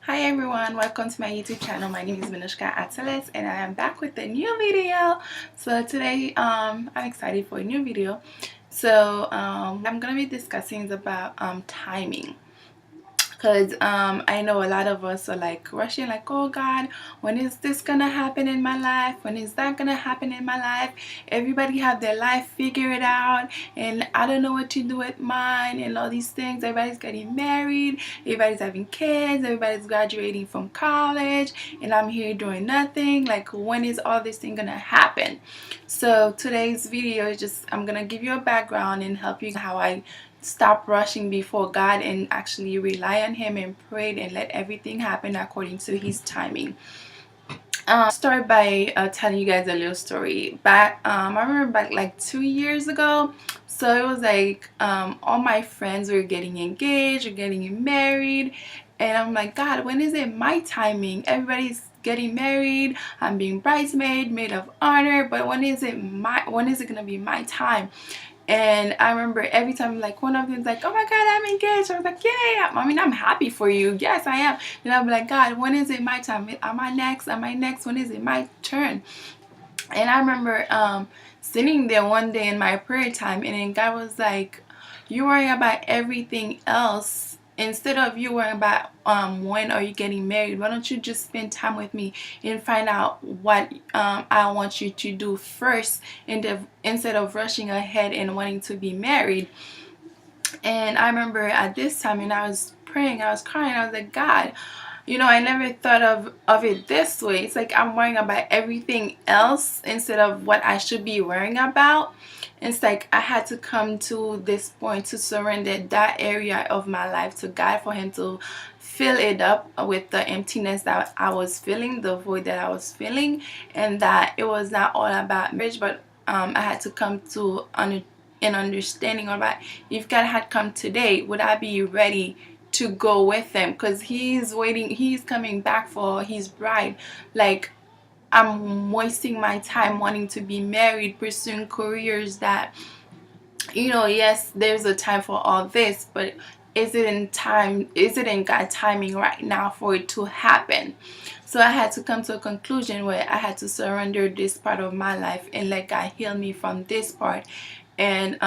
Hi everyone, welcome to my YouTube channel. My name is Minushka Atales and I am back with a new video. So today I'm excited for a new video. So I'm gonna be discussing about timing, because I know a lot of us are like rushing, like, oh God, when is this gonna happen in my life, when is that gonna happen in my life? Everybody have their life figured out and I don't know what to do with mine and all these things. Everybody's getting married, everybody's having kids, everybody's graduating from college, and I'm here doing nothing. Like, when is all this thing gonna happen? So today's video is just, I'm gonna give you a background and help you how I stop rushing before God and actually rely on Him and pray and let everything happen according to His timing. Start by telling you guys a little story. I remember back like 2 years ago. So it was like all my friends were getting engaged or getting married, and I'm like, God, when is it my timing? Everybody's getting married. I'm being bridesmaid, maid of honor, but when is it gonna be my time? And I remember every time, like, one of them's like, oh my God, I'm engaged. I was like, yay. I mean, I'm happy for you. Yes, I am. And I'm like, God, when is it my time? Am I next? Am I next? When is it my turn? And I remember sitting there one day in my prayer time, and then God was like, you worry about everything else instead of you worrying about when are you getting married. Why don't you just spend time with me and find out what I want you to do first, instead of rushing ahead and wanting to be married. And I remember at this time, and I was praying, I was crying, I was like, God, I never thought of it this way. It's like I'm worrying about everything else instead of what I should be worrying about. It's like I had to come to this point to surrender that area of my life to God, for Him to fill it up with the emptiness that I was feeling, the void that I was feeling, and that it was not all about marriage, but I had to come to an understanding about, if God had come today, would I be ready to go with Him? Because He's waiting, He's coming back for His bride. Like, I'm wasting my time wanting to be married, pursuing careers that, yes, there's a time for all this, but is it in God's timing right now for it to happen? So I had to come to a conclusion where I had to surrender this part of my life and let God heal me from this part. And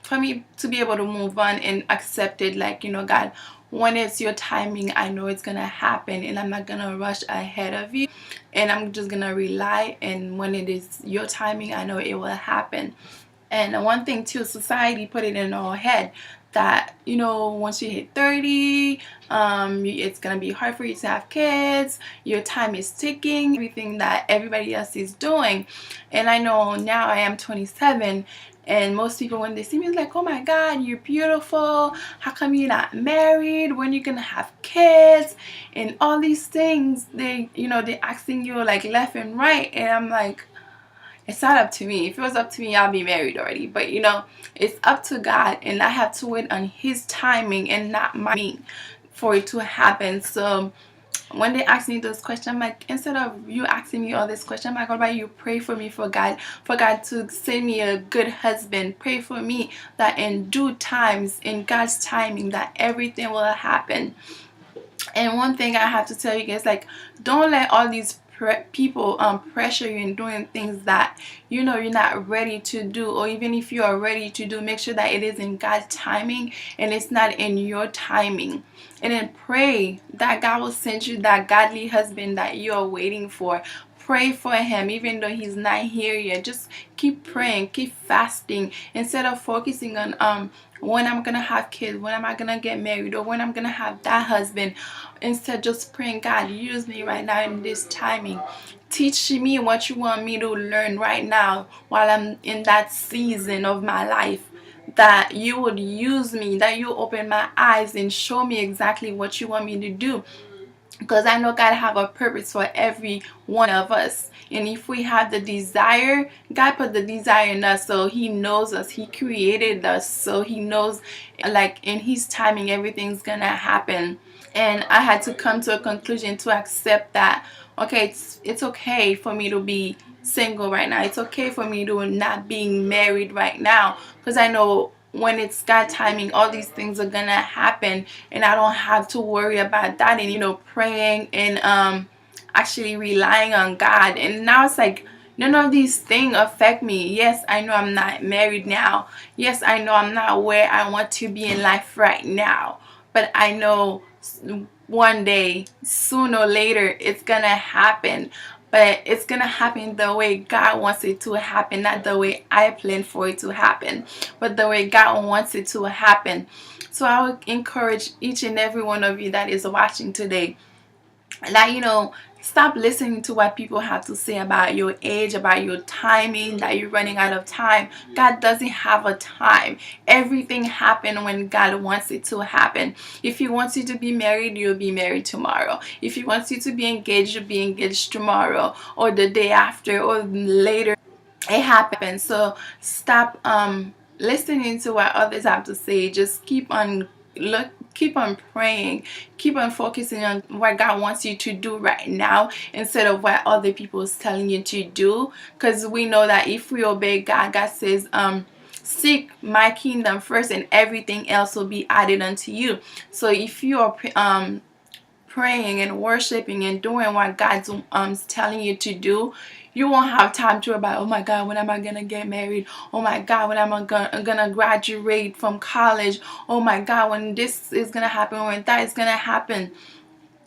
for me to be able to move on and accept it, like, God, when it's your timing, I know it's gonna happen, and I'm not gonna rush ahead of you, and I'm just gonna rely, and when it is your timing, I know it will happen. And one thing too, society put it in our head that, once you hit 30, it's gonna be hard for you to have kids, your time is ticking, everything that everybody else is doing. And I know now I am 27, and most people, when they see me, like, oh my God, you're beautiful, how come you're not married, when you're gonna have kids, and all these things. They're asking you like left and right, and I'm like, it's not up to me. If it was up to me, I'll be married already. But it's up to God, and I have to wait on His timing and not mine for it to happen. So when they ask me those questions, I'm like, instead of you asking me all this question, I'm like, what about you pray for me, for God to send me a good husband. Pray for me that in due times, in God's timing, that everything will happen. And one thing I have to tell you guys, like, don't let all these people pressure you in doing things that you're not ready to do. Or even if you are ready to do, make sure that it is in God's timing and it's not in your timing. And then pray that God will send you that godly husband that you are waiting for. Pray for him even though he's not here yet. Just keep praying, keep fasting, instead of focusing on when I'm gonna have kids, when am I gonna get married, or when I'm gonna have that husband. Instead, just praying, God, use me right now in this timing. Teach me what you want me to learn right now while I'm in that season of my life. That you would use me, that you open my eyes and show me exactly what you want me to do. Because I know God have a purpose for every one of us. And if we have the desire, God put the desire in us, so He knows us. He created us, so He knows, like, in His timing, everything's gonna happen. And I had to come to a conclusion to accept that, okay, it's okay for me to be single right now. It's okay for me to not being married right now, because I know when it's God timing, all these things are gonna happen, and I don't have to worry about that. And praying and actually relying on God. And now it's like none of these things affect me. Yes, I know I'm not married now. Yes, I know I'm not where I want to be in life right now. But I know one day, sooner or later, it's gonna happen. But it's gonna happen the way God wants it to happen, not the way I planned for it to happen, but the way God wants it to happen. So I would encourage each and every one of you that is watching today, that stop listening to what people have to say about your age, about your timing, that you're running out of time. God doesn't have a time. Everything happens when God wants it to happen. If He wants you to be married, you'll be married tomorrow. If He wants you to be engaged, you'll be engaged tomorrow, or the day after, or later. It happens. So stop listening to what others have to say. Just keep on praying, keep on focusing on what God wants you to do right now, instead of what other people is telling you to do. Because we know that if we obey God, God says seek my kingdom first and everything else will be added unto you. So if you are praying and worshiping and doing what God's telling you to do, you won't have time to about, oh my God, when am I gonna get married? Oh my God, when am I gonna graduate from college? Oh my God, when this is gonna happen, when that is gonna happen.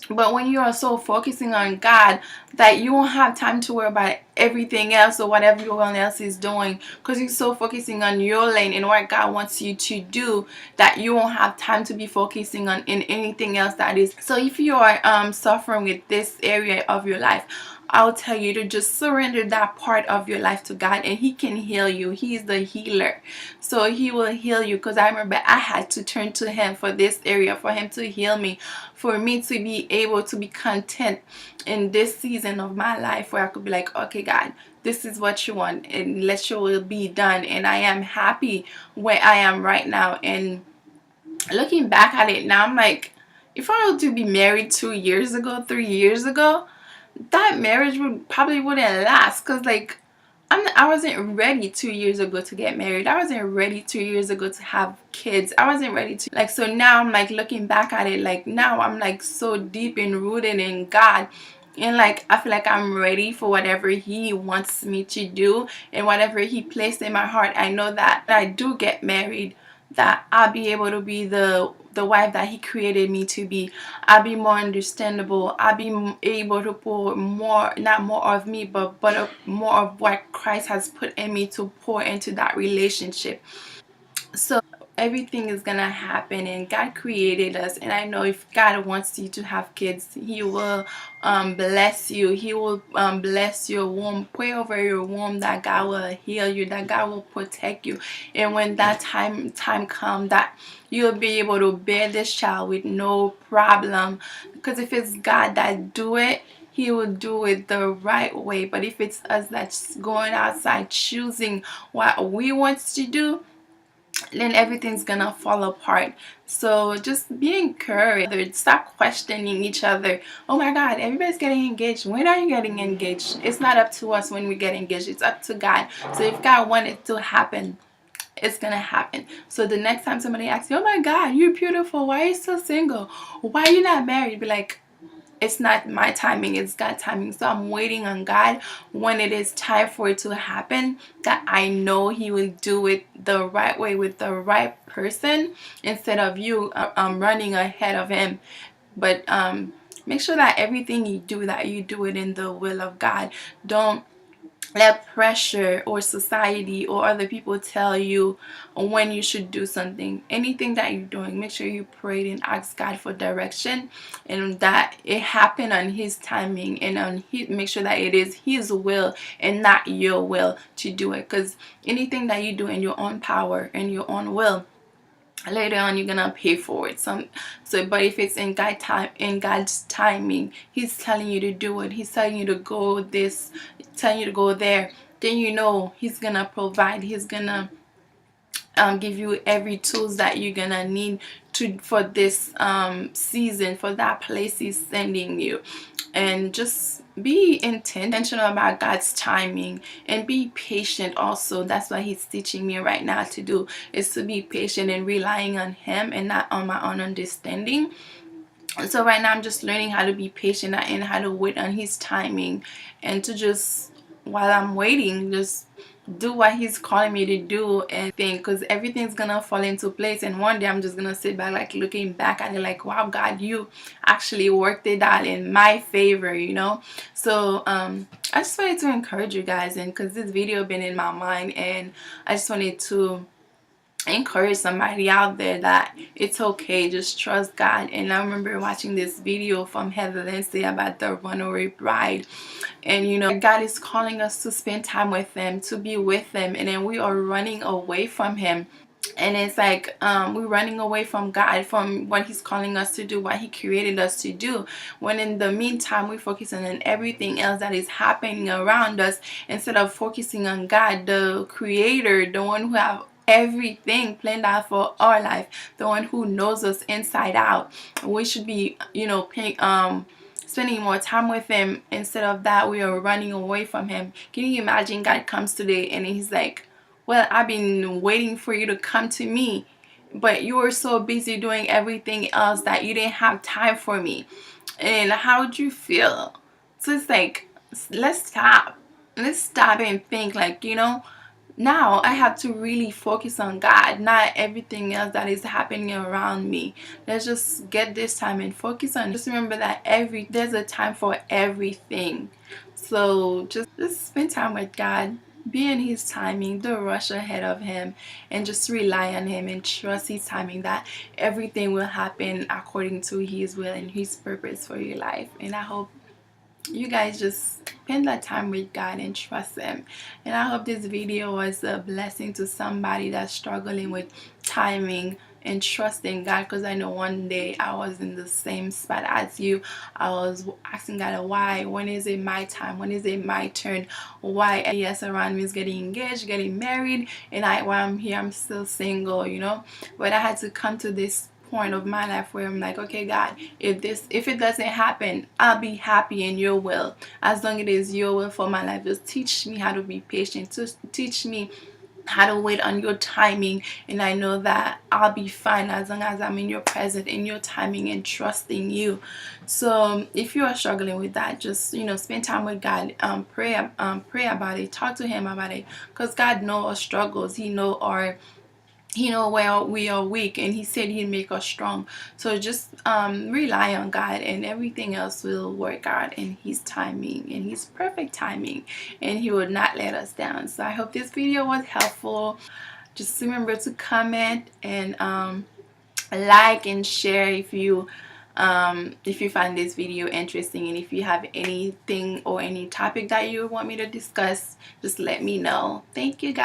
But when you are so focusing on God, that you won't have time to worry about everything else or what everyone else is doing, because you're so focusing on your lane and what God wants you to do, that you won't have time to be focusing on in anything else that is. So if you are suffering with this area of your life, I'll tell you to just surrender that part of your life to God, and He can heal you. He is the healer. So He will heal you, because I remember I had to turn to Him for this area, for Him to heal me, for me to be able to be content in this season of my life, where I could be like, okay God, this is what you want, and let your will be done. And I am happy where I am right now. And looking back at it now, I'm like, if I were to be married 2 years ago, 3 years ago, that marriage wouldn't last. Because like I wasn't ready 2 years ago to get married. I wasn't ready 2 years ago to have kids. I wasn't ready to, like, so now I'm like looking back at it, like now I'm like so deep and rooted in God. And like I feel like I'm ready for whatever He wants me to do, and whatever He placed in my heart. I know that I do get married, that I'll be able to be the wife that He created me to be. I'll be more understandable. I'll be able to pour more, not more of me, but more of what Christ has put in me to pour into that relationship. So everything is gonna happen, and God created us. And I know if God wants you to have kids, He will bless you. He will bless your womb. Pray over your womb that God will heal you, that God will protect you. And when that time comes, that you'll be able to bear this child with no problem. Because if it's God that do it, He will do it the right way. But if it's us that's going outside choosing what we want to do, then everything's gonna fall apart. So just be encouraged. Stop questioning each other. Oh my God, everybody's getting engaged. When are you getting engaged? It's not up to us when we get engaged. It's up to God. So if God wanted it to happen, it's gonna happen. So the next time somebody asks you, oh my God, you're beautiful, why are you still single? Why are you not married? Be like, it's not my timing, it's God's timing. So I'm waiting on God. When it is time for it to happen, that I know He will do it the right way with the right person, instead of you running ahead of Him. But make sure that everything you do, that you do it in the will of God. Don't let pressure or society or other people tell you when you should do something. Anything that you're doing, make sure you pray and ask God for direction, and that it happen on His timing, and on make sure that it is His will and not your will to do it. Because anything that you do in your own power and your own will, later on you're gonna pay for it. But if it's in God's timing, He's telling you to do it, He's telling you to go this, telling you to go there, then He's gonna provide. He's gonna give you every tools that you're gonna need for this season, for that place He's sending you. And just be intentional about God's timing, and be patient also. That's what He's teaching me right now to do, is to be patient and relying on Him and not on my own understanding. So right now I'm just learning how to be patient and how to wait on His timing, and to just, while I'm waiting, just do what He's calling me to do and think, because everything's gonna fall into place. And one day I'm just gonna sit back, like looking back at it, like, wow, God, you actually worked it out in my favor, you know. So I just wanted to encourage you guys, and because this video been in my mind, and I just wanted to encourage somebody out there that it's okay, just trust God. And I remember watching this video from Heather Lindsay about the runaway bride, and you know, God is calling us to spend time with Him, to be with Him, and then we are running away from Him. And it's like we're running away from God, from what He's calling us to do, what He created us to do, when in the meantime we're focusing on everything else that is happening around us, instead of focusing on God, the Creator, the one who have everything planned out for our life, the one who knows us inside out. We should be, you know, spending more time with Him. Instead of that, we are running away from Him. Can you imagine God comes today and He's like, well, I've been waiting for you to come to me, but you were so busy doing everything else that you didn't have time for me. And how would you feel? So it's like, let's stop. Let's stop and think, like, you know, now I have to really focus on God, not everything else that is happening around me. Let's just get this time and focus on. Just remember that there's a time for everything. So just spend time with God. Be in His timing. Don't rush ahead of Him, and just rely on Him and trust His timing, that everything will happen according to His will and His purpose for your life. And I hope you guys just spend that time with God and trust Him. And I hope this video was a blessing to somebody that's struggling with timing and trusting God, because I know one day I was in the same spot as you. I was asking God, why? When is it my time? When is it my turn? Why everybody else around me is getting engaged, getting married, and while I'm here, I'm still single, you know? But I had to come to this point of my life where I'm like, okay, God, if it doesn't happen, I'll be happy in your will, as long as it is your will for my life. Just teach me how to be patient, just teach me how to wait on your timing, and I know that I'll be fine as long as I'm in your presence, in your timing, and trusting you. So if you are struggling with that, just, you know, spend time with God, pray about it, talk to Him about it, because God knows our struggles. He know where we are weak, and He said He'd make us strong. So just rely on God, and everything else will work out in His timing, in His perfect timing, and He will not let us down. So I hope this video was helpful. Just remember to comment and like and share if you find this video interesting, and if you have anything or any topic that you want me to discuss, just let me know. Thank you guys.